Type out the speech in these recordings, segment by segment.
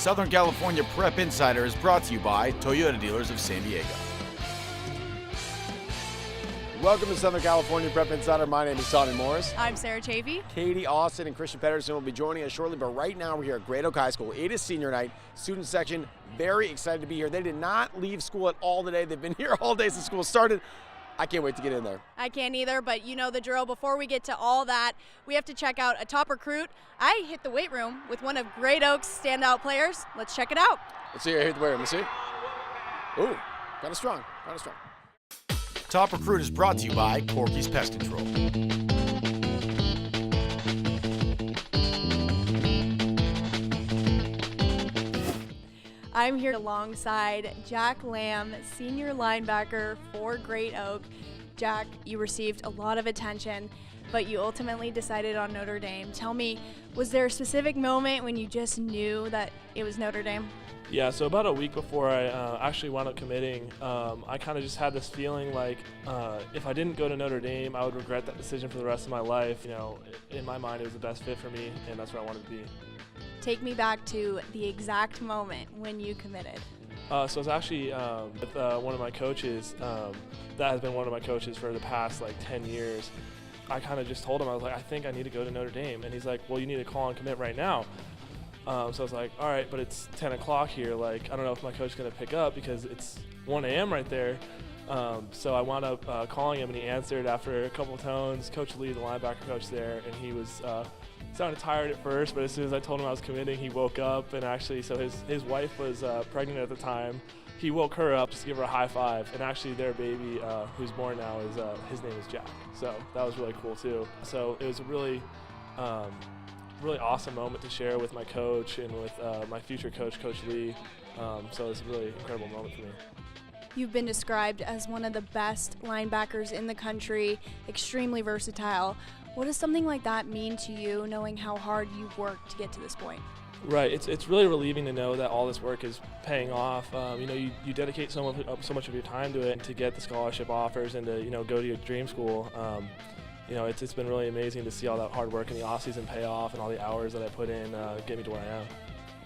Southern California Prep Insider is brought to you by Toyota Dealers of San Diego. Welcome to Southern California Prep Insider. My name is Sonny Morris. I'm Sarah Chavey. Katie Austin and Christian Pedersen will be joining us shortly, but right now we're here at Great Oak High School. It is senior night, student section. Very excited to be here. They did not leave school at all today. They've been here all day since school started. I can't wait to get in there. I can't either, but you know the drill. Before we get to all that, we have to check out a top recruit. I hit the weight room with one of Great Oak's standout players. Let's check it out. Let's see. I hit the weight room. Let's see. Ooh, kind of strong. Kind of strong. Top Recruit is brought to you by Corky's Pest Control. I'm here alongside Jack Lamb, senior linebacker for Great Oak. Jack, you received a lot of attention, but you ultimately decided on Notre Dame. Tell me, was there a specific moment when you just knew that it was Notre Dame? Yeah, so about a week before I actually wound up committing, I kind of just had this feeling like if I didn't go to Notre Dame, I would regret that decision for the rest of my life. You know, in my mind, it was the best fit for me, and that's where I wanted to be. Take me back to the exact moment when you committed. So I was actually with one of my coaches that has been one of my coaches for the past like 10 years. I kind of just told him, I was like, I think I need to go to Notre Dame. And he's like, well, you need to call and commit right now. So I was like, all right, but it's 10 o'clock here. Like, I don't know if my coach is going to pick up because it's 1 a.m. right there. So I wound up calling him, and he answered after a couple of tones. Coach Lee, the linebacker coach there, and he was sounded tired at first, but as soon as I told him I was committing, he woke up. And actually, so his wife was pregnant at the time. He woke her up just to give her a high five, and actually their baby, who's born now, is his name is Jack. So that was really cool too. So it was a really awesome moment to share with my coach and with my future coach, Coach Lee. So it's a really incredible moment for me. You've been described as one of the best linebackers in the country, extremely versatile. What does something like that mean to you, knowing how hard you've worked to get to this point? Right, it's really relieving to know that all this work is paying off. You know, you dedicate so much of your time to it, and to get the scholarship offers and to go to your dream school. You know, it's been really amazing to see all that hard work in the offseason pay off, and all the hours that I put in get me to where I am.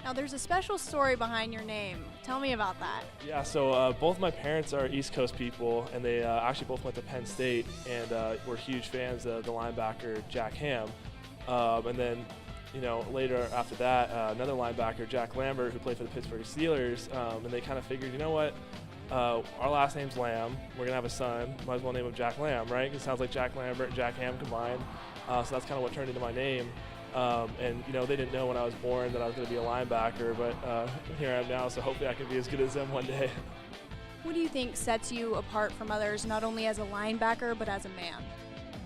Now, there's a special story behind your name. Tell me about that. Yeah, so both my parents are East Coast people, and they actually both went to Penn State, and were huge fans of the linebacker Jack Ham. And then, later after that, another linebacker, Jack Lambert, who played for the Pittsburgh Steelers, and they kind of figured, you know what? Our last name's Lamb. We're going to have a son. Might as well name him Jack Lamb, right? It sounds like Jack Lambert and Jack Ham combined. So that's kind of what turned into my name. And they didn't know when I was born that I was going to be a linebacker, but here I am now, so hopefully I can be as good as them one day. What do you think sets you apart from others, not only as a linebacker, but as a man?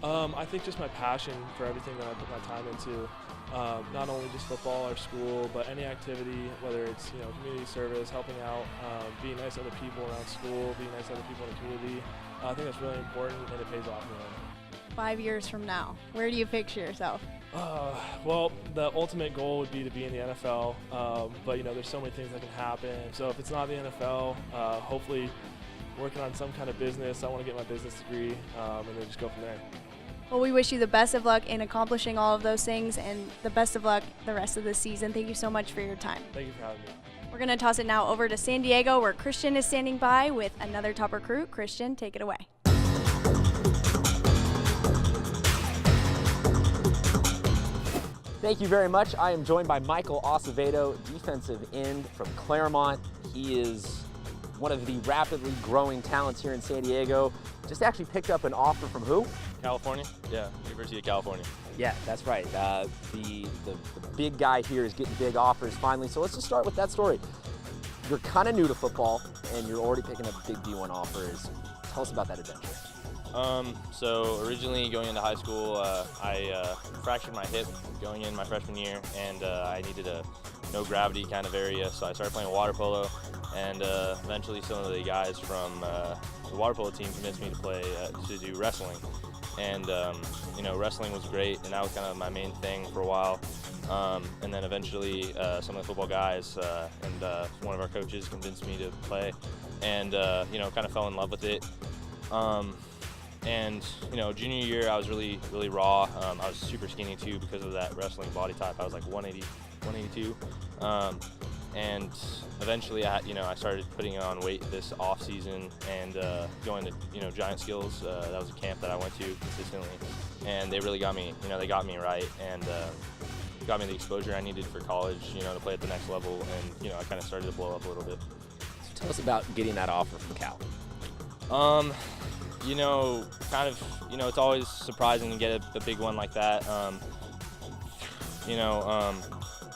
I think just my passion for everything that I put my time into. Not only just football or school, but any activity, whether it's community service, helping out, being nice to other people around school, being nice to other people in the community. I think that's really important, and it pays off in the end. 5 years from now, where do you picture yourself? Well, the ultimate goal would be to be in the NFL, but there's so many things that can happen. So if it's not the NFL, hopefully working on some kind of business. I want to get my business degree, and then just go from there. Well, we wish you the best of luck in accomplishing all of those things, and the best of luck the rest of the season. Thank you so much for your time. Thank you for having me. We're going to toss it now over to San Diego, where Christian is standing by with another top recruit. Christian, take it away. Thank you very much. I am joined by Michael Acevedo, defensive end from Claremont. He is one of the rapidly growing talents here in San Diego. Just actually picked up an offer from who? California? Yeah, University of California. Yeah, that's right. The big guy here is getting big offers finally. So let's just start with that story. You're kind of new to football, and you're already picking up big D1 offers. Tell us about that adventure. So originally going into high school, I fractured my hip going in my freshman year, and I needed a no gravity kind of area, so I started playing water polo, and eventually some of the guys from the water polo team convinced me to do wrestling, and wrestling was great, and that was kind of my main thing for a while, and then eventually some of the football guys and one of our coaches convinced me to play, and kind of fell in love with it. And junior year I was really raw. I was super skinny too because of that wrestling body type. I was like 180, 182. and eventually, I started putting on weight this off season and going to Giant Skills. That was a camp that I went to consistently, and they really got me. They got me right and got me the exposure I needed for college. To play at the next level, and I kind of started to blow up a little bit. So tell us about getting that offer from Cal. It's always surprising to get a big one like that.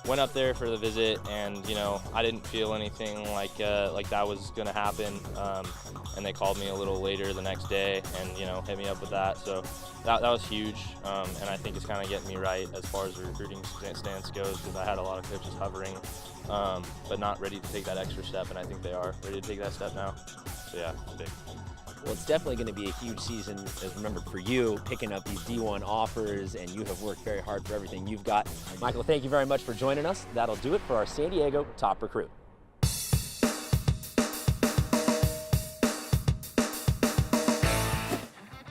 Went up there for the visit, and I didn't feel anything like that was going to happen. And they called me a little later the next day, and hit me up with that. So that was huge, and I think it's kind of getting me right as far as the recruiting stance goes, because I had a lot of coaches hovering, but not ready to take that extra step, and I think they are ready to take that step now. So yeah, it's big. Well, it's definitely going to be a huge season, as remembered for you, picking up these D1 offers, and you have worked very hard for everything you've got. Michael, thank you very much for joining us. That'll do it for our San Diego Top Recruit.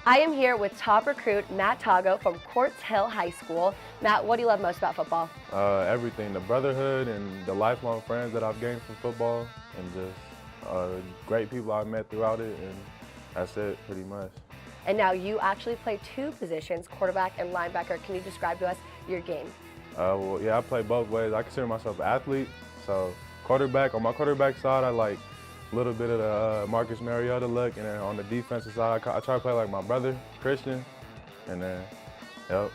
I am here with top recruit Matt Tago from Quartz Hill High School. Matt, what do you love most about football? Everything, the brotherhood and the lifelong friends that I've gained from football, and just great people I've met throughout it, and that's it, pretty much. And now you actually play two positions, quarterback and linebacker. Can you describe to us your game? Well, yeah, I play both ways. I consider myself an athlete, so quarterback. On my quarterback side, I like a little bit of the Marcus Mariota look, and then on the defensive side, I try to play like my brother, Christian, and then, yep.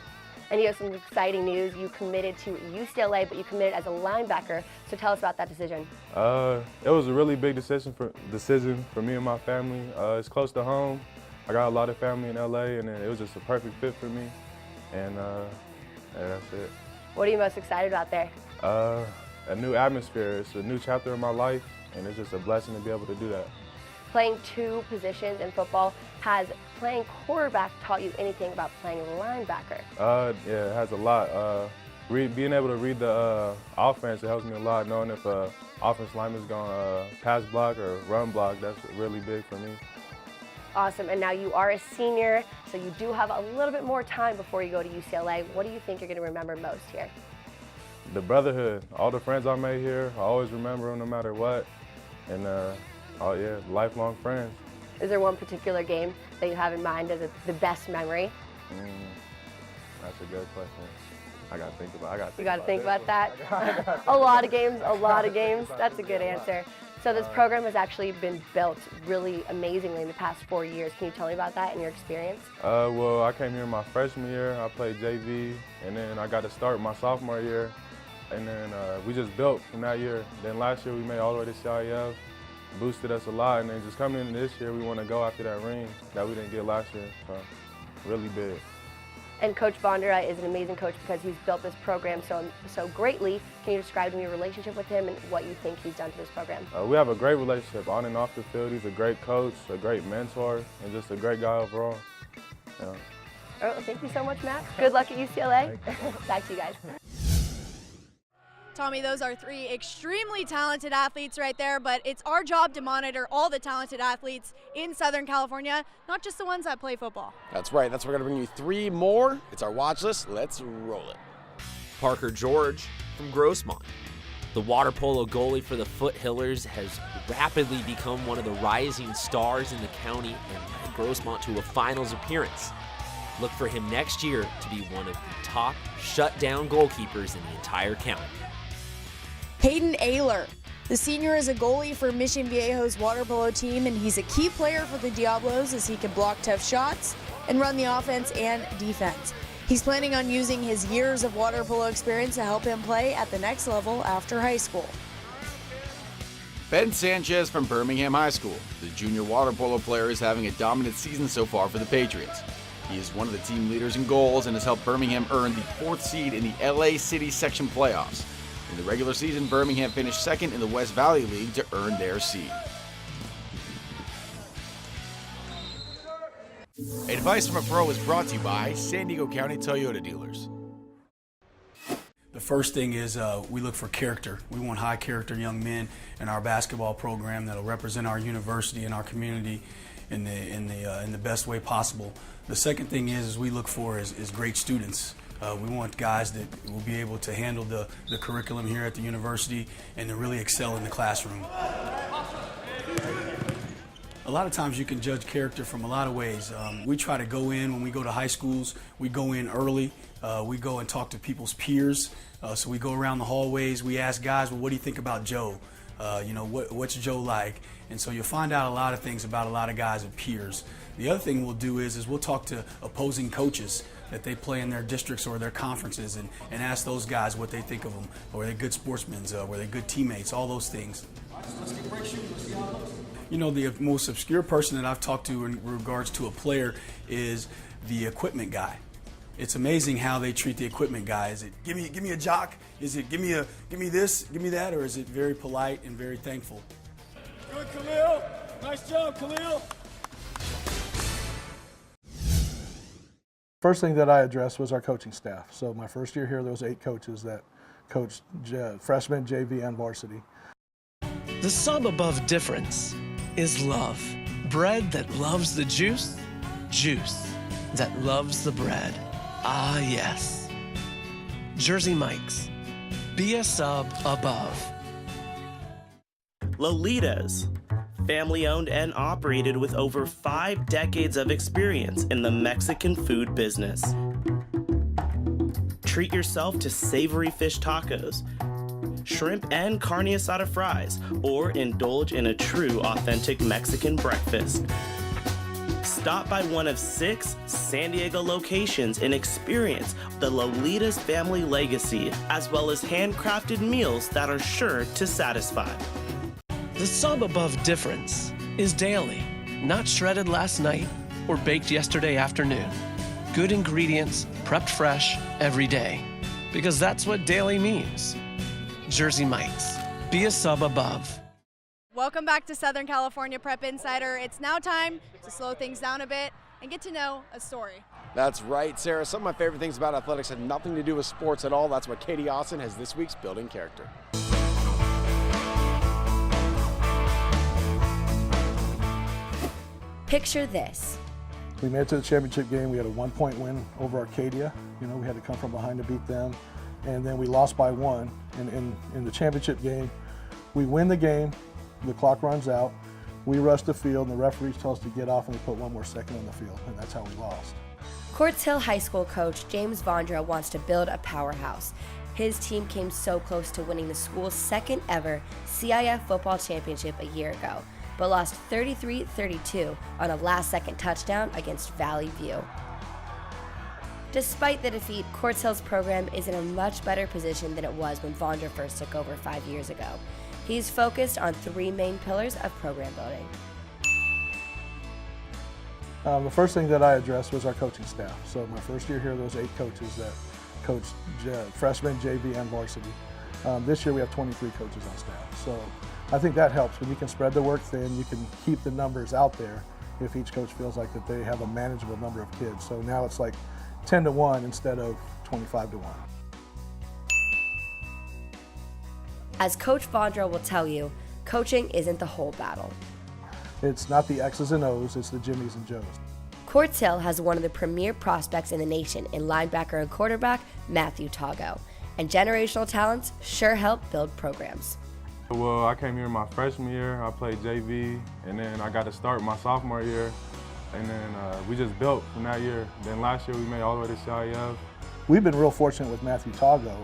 And you have some exciting news. You committed to UCLA, but you committed as a linebacker. So tell us about that decision. It was a really big decision for me and my family. It's close to home. I got a lot of family in LA, and it was just a perfect fit for me. And yeah, that's it. What are you most excited about there? A new atmosphere. It's a new chapter in my life, and it's just a blessing to be able to do that. Playing two positions in football, has playing quarterback taught you anything about playing linebacker? Yeah, it has a lot. Being able to read the offense, it helps me a lot, knowing if offense lineman's going to pass block or run block. That's really big for me. Awesome, and now you are a senior, so you do have a little bit more time before you go to UCLA. What do you think you're going to remember most here? The brotherhood. All the friends I made here, I always remember them no matter what. And oh yeah, lifelong friends. Is there one particular game that you have in mind as the best memory? That's a good question. I got to think about it. You got to think about that? A lot of games. That's a good answer. So this program has actually been built really amazingly in the past 4 years. Can you tell me about that and your experience? Well, I came here my freshman year. I played JV, and then I got to start my sophomore year. And then we just built from that year. Then last year we made all the way to CIF, boosted us a lot. And then just coming into this year, we want to go after that ring that we didn't get last year. So really big. And Coach Bondera is an amazing coach because he's built this program so greatly. Can you describe to me your relationship with him and what you think he's done to this program? We have a great relationship on and off the field. He's a great coach, a great mentor, and just a great guy overall. Yeah. All right, well, thank you so much, Matt. Good luck at UCLA. Back to you guys. Tommy, those are three extremely talented athletes right there, but it's our job to monitor all the talented athletes in Southern California, not just the ones that play football. That's right. That's why we're going to bring you three more. It's our watch list. Let's roll it. Parker George from Grossmont. The water polo goalie for the Foothillers has rapidly become one of the rising stars in the county and led Grossmont to a finals appearance. Look for him next year to be one of the top shutdown goalkeepers in the entire county. Hayden Ayler. The senior is a goalie for Mission Viejo's water polo team, and he's a key player for the Diablos as he can block tough shots and run the offense and defense. He's planning on using his years of water polo experience to help him play at the next level after high school. Ben Sanchez from Birmingham High School. The junior water polo player is having a dominant season so far for the Patriots. He is one of the team leaders in goals and has helped Birmingham earn the 4th seed in the LA City section playoffs. In the regular season, Birmingham finished second in the West Valley League to earn their seed. Advice from a Pro is brought to you by San Diego County Toyota Dealers. The first thing is we look for character. We want high character young men in our basketball program that'll represent our university and our community in the best way possible. The second thing is we look for is great students. We want guys that will be able to handle the curriculum here at the university and to really excel in the classroom. A lot of times you can judge character from a lot of ways. We try to go in, when we go to high schools, we go in early. We go and talk to people's peers. So we go around the hallways. We ask guys, well, what do you think about Joe? What's Joe like? And so you'll find out a lot of things about a lot of guys and peers. The other thing we'll do is we'll talk to opposing coaches that they play in their districts or their conferences and ask those guys what they think of them. Were they good sportsmen? Were they good teammates? All those things. Let's get a break shoot. Let's see how it looks. You know, the most obscure person that I've talked to in regards to a player is the equipment guy. It's amazing how they treat the equipment guy. Is it give me a jock? Is it give me this, give me that, or is it very polite and very thankful? Good, Khalil. Nice job, Khalil. First thing that I addressed was our coaching staff. So my first year here, there was 8 coaches that coached freshman, JV, and varsity. The sub above difference is love. Bread that loves the juice, juice that loves the bread. Ah, yes. Jersey Mike's. Be a sub above. Lolitas. Family owned and operated with over 5 decades of experience in the Mexican food business. Treat yourself to savory fish tacos, shrimp and carne asada fries, or indulge in a true authentic Mexican breakfast. Stop by one of 6 San Diego locations and experience the Lolitas family legacy, as well as handcrafted meals that are sure to satisfy. The sub above difference is daily, not shredded last night or baked yesterday afternoon. Good ingredients, prepped fresh every day, because that's what daily means. Jersey Mike's. Be a sub above. Welcome back to Southern California Prep Insider. It's now time to slow things down a bit and get to know a story. That's right, Sarah. Some of my favorite things about athletics have nothing to do with sports at all. That's why Katie Austin has this week's Building Character. Picture this. We made it to the championship game. We had a 1-point win over Arcadia. You know, we had to come from behind to beat them. And then we lost by 1. And in the championship game, we win the game, the clock runs out, we rush the field, and the referees tell us to get off, and we put 1 more second on the field, and that's how we lost. Quartz Hill High School coach James Vondra wants to build a powerhouse. His team came so close to winning the school's 2nd ever CIF football championship a year ago, but lost 33-32 on a last-second touchdown against Valley View. Despite the defeat, Quartz Hill's program is in a much better position than it was when Vondra first took over 5 years ago. He's focused on 3 main pillars of program building. The first thing that I addressed was our coaching staff. So my first year here, there was 8 coaches that coached freshman, JV, and varsity. This year we have 23 coaches on staff. So I think that helps. When you can spread the work thin, you can keep the numbers out there if each coach feels like that they have a manageable number of kids. So now it's like 10-1 instead of 25-1. As Coach Vondra will tell you, coaching isn't the whole battle. It's not the X's and O's, it's the Jimmies and Joes. Quartz Hill has one of the premier prospects in the nation in linebacker and quarterback Matthew Tago, and generational talents sure help build programs. Well, I came here my freshman year, I played JV, and then I got to start my sophomore year, and then we just built from that year. Then last year we made all the way to CIF. We've been real fortunate with Matthew Tago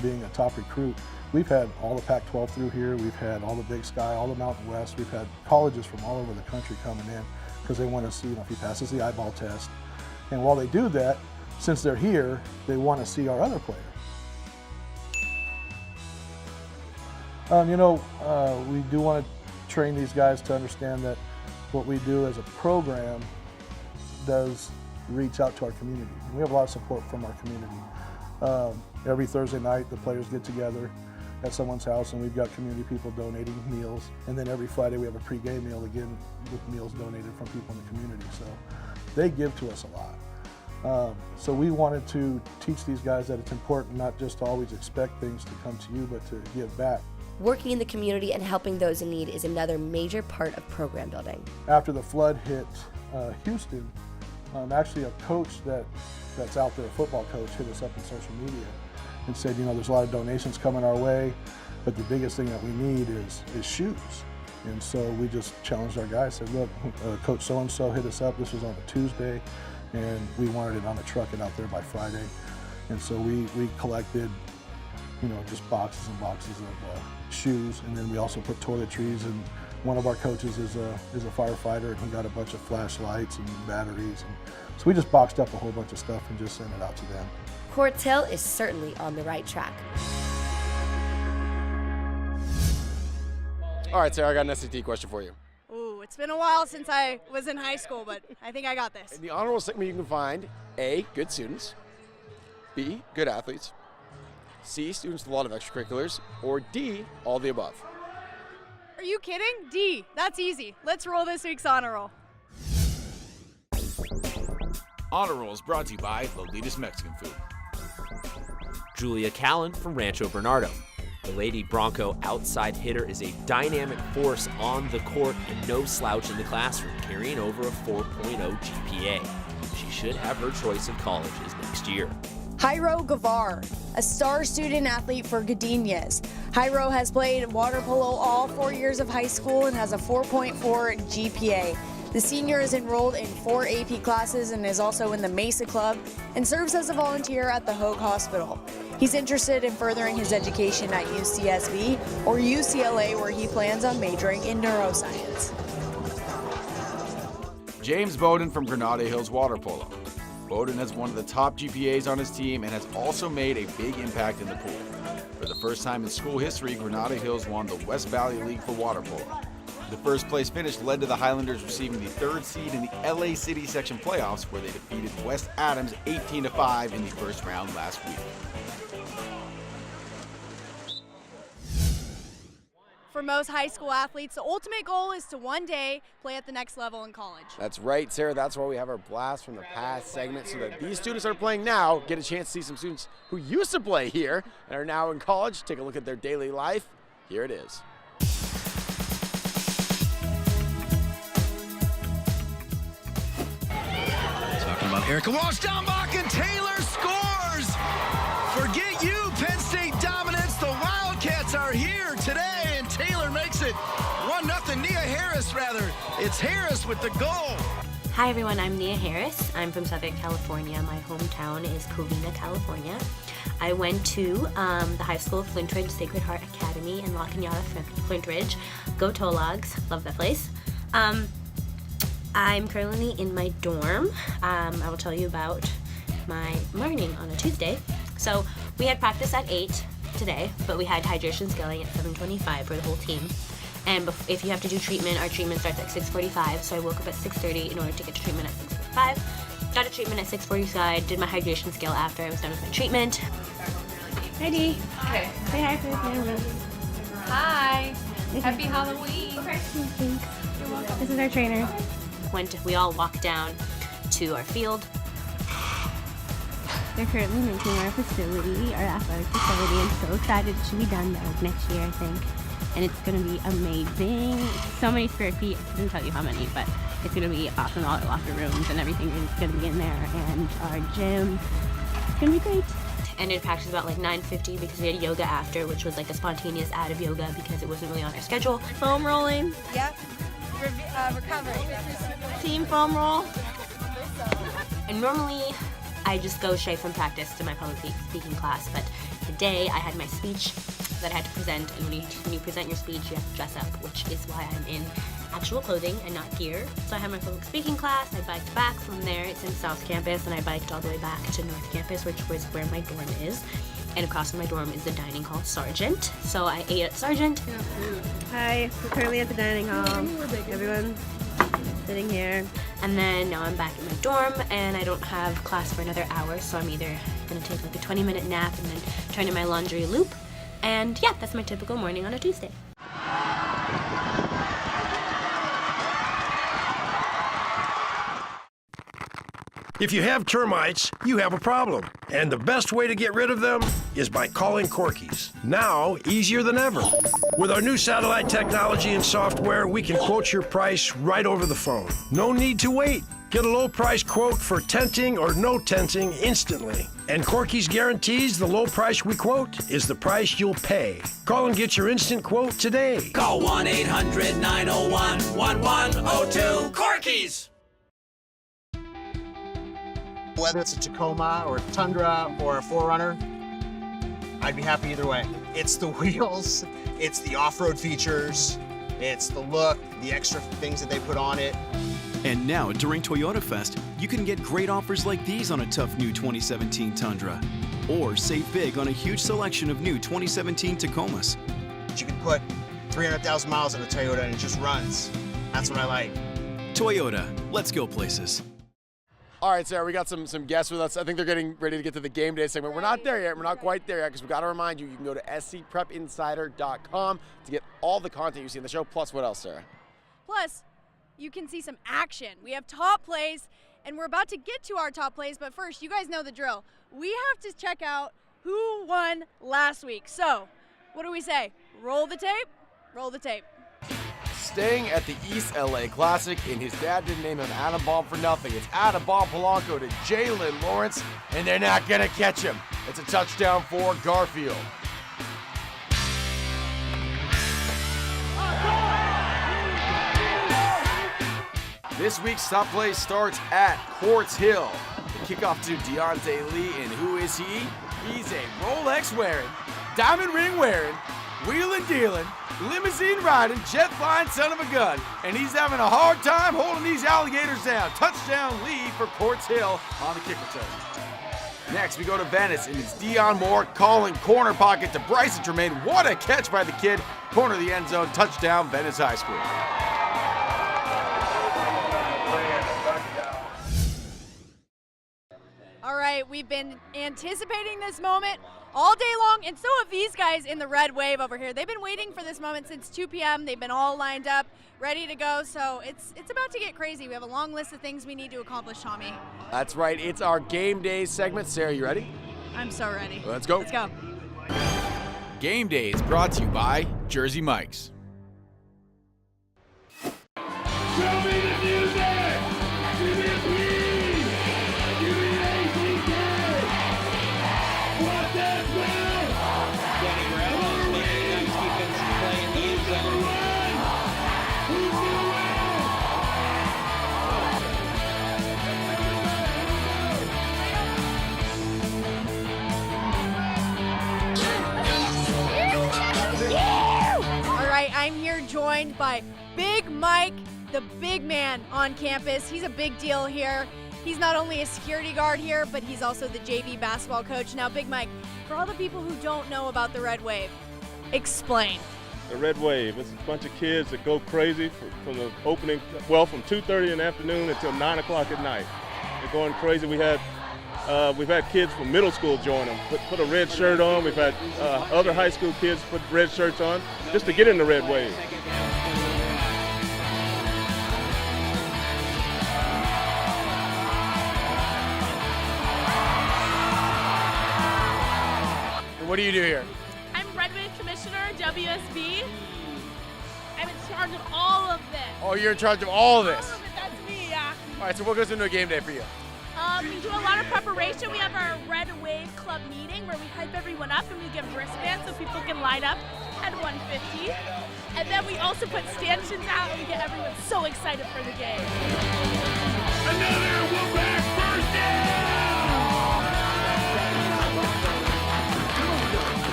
being a top recruit. We've had all the Pac-12 through here, we've had all the Big Sky, all the Mountain West, we've had colleges from all over the country coming in because they want to see if he passes the eyeball test. And while they do that, since they're here, they want to see our other players. We do want to train these guys to understand that what we do as a program does reach out to our community. We have a lot of support from our community. Every Thursday night, the players get together at someone's house, and we've got community people donating meals. And then every Friday, we have a pre-game meal again with meals donated from people in the community. So they give to us a lot. So we wanted to teach these guys that it's important not just to always expect things to come to you, but to give back. Working in the community and helping those in need is another major part of program building. After the flood hit Houston, actually a coach that that's out there, a football coach, hit us up on social media and said, there's a lot of donations coming our way, but the biggest thing that we need is shoes. And so we just challenged our guys, said, look, Coach so-and-so hit us up, this was on a Tuesday, and we wanted it on a truck and out there by Friday. And so we collected, just boxes and boxes of shoes, and then we also put toiletries, and one of our coaches is a firefighter, and he got a bunch of flashlights and batteries. And so we just boxed up a whole bunch of stuff and just sent it out to them. Court Hill is certainly on the right track. All right, Sarah, I got an SAT question for you. Ooh, it's been a while since I was in high school, but I think I got this. In the honor roll segment, you can find A, good students, B, good athletes, C, students with a lot of extracurriculars, or D, all the above. Are you kidding? D, that's easy. Let's roll this week's honor roll. Honor Roll is brought to you by Lolita's Mexican Food. Julia Callan from Rancho Bernardo. The Lady Bronco outside hitter is a dynamic force on the court and no slouch in the classroom, carrying over a 4.0 GPA. She should have her choice of colleges next year. Jairo Guevar, a star student athlete for Godinez. Jairo has played water polo all 4 years of high school and has a 4.4 GPA. The senior is enrolled in 4 AP classes and is also in the Mesa Club and serves as a volunteer at the Hoag Hospital. He's interested in furthering his education at UCSB or UCLA, where he plans on majoring in neuroscience. James Bowden from Granada Hills Water Polo. Bowden has one of the top GPAs on his team and has also made a big impact in the pool. For the first time in school history, Granada Hills won the West Valley League for water polo. The first place finish led to the Highlanders receiving the 3rd seed in the LA City section playoffs, where they defeated West Adams 18-5 in the first round last week. For most high school athletes, the ultimate goal is to one day play at the next level in college. That's right, Sarah. That's why we have our Blast from the Past segment, so that these students that are playing now get a chance to see some students who used to play here and are now in college. Take a look at their daily life. Here it is. Talking about Erica Walsh, Dombach, and Taylor scores! Forget you, Penn State dominance. The Wildcats are here today, and Taylor makes it 1-0. Nia Harris, rather. It's Harris with the goal. Hi everyone, I'm Nia Harris. I'm from Southern California. My hometown is Covina, California. I went to the high school of Flint Ridge Sacred Heart Academy in La Cañada, Flint Ridge. Go Tologs, love that place. I'm currently in my dorm. I will tell you about my morning on a Tuesday. So we had practice at 8 today, but we had hydration scaling at 7:25 for the whole team. And if you have to do treatment, our treatment starts at 6:45, so I woke up at 6:30 in order to get to treatment at 6:45. Got a treatment at 6:45, did my hydration scale after I was done with my treatment. Ready? Okay. Say hi for the camera. Hi. Happy Halloween. Okay. Thanks. You're welcome. This is our trainer. We all walked down to our field. They're currently making our facility, our athletic facility. I'm so excited. It should be done though next year, I think. And it's going to be amazing. So many square feet. I couldn't tell you how many, but it's going to be awesome. All our locker rooms and everything is going to be in there. And our gym. It's going to be great. Ended practice about like 9:50 because we had yoga after, which was like a spontaneous out of yoga because it wasn't really on our schedule. Foam rolling. Yep. Recovery. Team foam roll. And normally I just go straight from practice to my public speaking class, but today I had my speech that I had to present, and when you present your speech, you have to dress up, which is why I'm in actual clothing and not gear. So I had my public speaking class, I biked back from there, it's in South Campus, and I biked all the way back to North Campus, which was where my dorm is. And across from my dorm is the dining hall Sargent. So I ate at Sargent. Hi, we're currently at the dining hall. Everyone's sitting here. And then now I'm back in my dorm, and I don't have class for another hour, so I'm either gonna take like a 20-minute nap and then turn in my laundry loop. And yeah, that's my typical morning on a Tuesday. If you have termites, you have a problem. And the best way to get rid of them is by calling Corky's. Now, easier than ever. With our new satellite technology and software, we can quote your price right over the phone. No need to wait. Get a low price quote for tenting or no tenting instantly. And Corky's guarantees the low price we quote is the price you'll pay. Call and get your instant quote today. Call 1-800-901-1102. Corky's! Whether it's a Tacoma or a Tundra or a 4Runner, I'd be happy either way. It's the wheels, it's the off-road features, it's the look, the extra things that they put on it. And now, during Toyota Fest, you can get great offers like these on a tough new 2017 Tundra. Or save big on a huge selection of new 2017 Tacomas. You can put 300,000 miles on a Toyota and it just runs. That's what I like. Toyota, let's go places. All right, Sarah, we got some guests with us. I think they're getting ready to get to the game day segment. We're not there yet. We're not quite there yet because we've got to remind you, you can go to scprepinsider.com to get all the content you see in the show. Plus, what else, Sarah? Plus, you can see some action. We have top plays, and we're about to get to our top plays, but first, you guys know the drill. We have to check out who won last week. So, what do we say? Roll the tape? Roll the tape. Staying at the East LA Classic, and his dad didn't name him Adam Bomb for nothing. It's Adam Bomb Polanco to Jalen Lawrence, and they're not going to catch him. It's a touchdown for Garfield. This week's top play starts at Quartz Hill. The kickoff to Deontay Lee, and who is he? He's a Rolex wearing, diamond ring wearing, wheeling dealing, limousine riding, jet flying son of a gun, and he's having a hard time holding these alligators down. Touchdown lead for Quartz Hill on the kick return. Next, we go to Venice, and it's Dion Moore calling corner pocket to Bryson Tremaine. What a catch by the kid. Corner of the end zone, touchdown, Venice High School. All right, we've been anticipating this moment all day long, and so have these guys in the red wave over here. They've been waiting for this moment since 2 p.m. They've been all lined up, ready to go, so it's about to get crazy. We have a long list of things we need to accomplish, Tommy. That's right, it's our game day segment. Sarah, you ready? I'm so ready. Let's go. Let's go. Game Day is brought to you by Jersey Mike's. Show me the music! Give me a beat! Give me ACK! What that well? Danny Brown is making nice defensive play in the end zone. Who's gonna All right, I'm here joined by Big Mike, the big man on campus. He's a big deal here. He's not only a security guard here, but he's also the JV basketball coach. Now, Big Mike, for all the people who don't know about the Red Wave, explain. The Red Wave, it's a bunch of kids that go crazy from the opening, well, from 2:30 in the afternoon until 9 o'clock at night. They're going crazy. We've had kids from middle school join them, put a red shirt on. We've had other high school kids put red shirts on just to get in the Red Wave. What do you do here? I'm Red Wave Commissioner, WSB. I'm in charge of all of this. Oh, you're in charge of all of this? All of it, that's me, yeah. All right, so what goes into a game day for you? We do a lot of preparation. We have our Red Wave Club meeting where we hype everyone up and we give wristbands so people can line up at 150. And then we also put stanchions out and we get everyone so excited for the game. Another Wolfpack first down!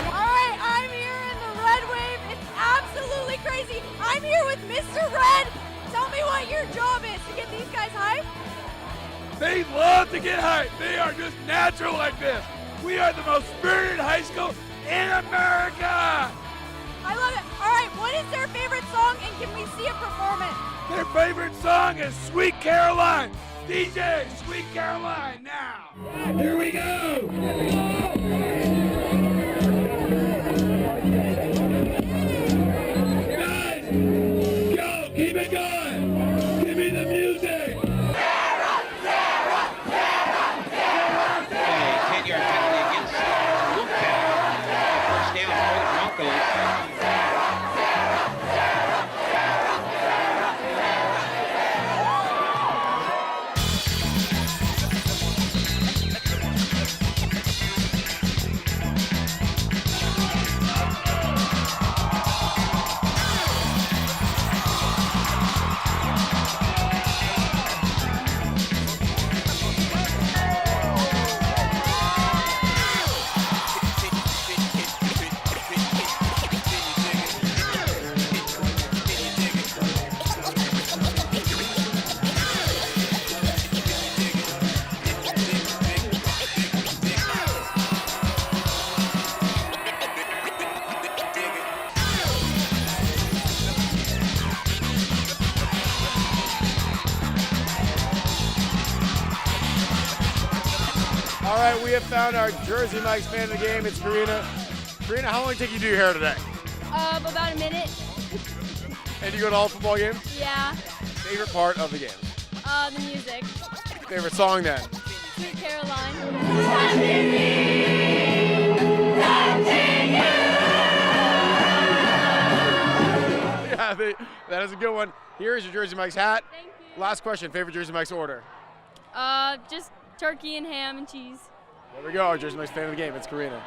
All right, I'm here in the Red Wave. It's absolutely crazy. I'm here with Mr. Red. Tell me what your job is to get these guys hyped. They love to get hyped. They are just natural like this. We are the most spirited high school in America. I love it. All right, what is their favorite song, and can we see a performance? Their favorite song is Sweet Caroline. DJ, Sweet Caroline now. Here we go. Guys, go, keep it going. Give me the music. right, we have found our Jersey Mike's fan of the game. It's Karina. Karina, how long did it take you to do your hair today? About a minute. And you go to all football games? Yeah. Favorite part of the game? The music. Favorite song then? Sweet Caroline. Yeah, that is a good one. Here's your Jersey Mike's hat. Thank you. Last question, favorite Jersey Mike's order? Just turkey and ham and cheese. There we go, our Jersey Mike's fan of the game. It's Karina.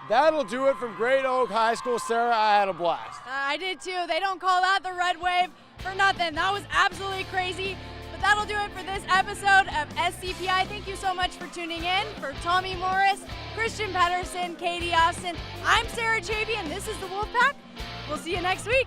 That'll do it from Great Oak High School. Sarah, I had a blast. I did too. They don't call that the Red Wave for nothing. That was absolutely crazy. But that'll do it for this episode of SCPI. Thank you so much for tuning in. For Tommy Morris, Christian Pedersen, Katie Austin, I'm Sarah Chavey, and this is the Wolfpack. We'll see you next week.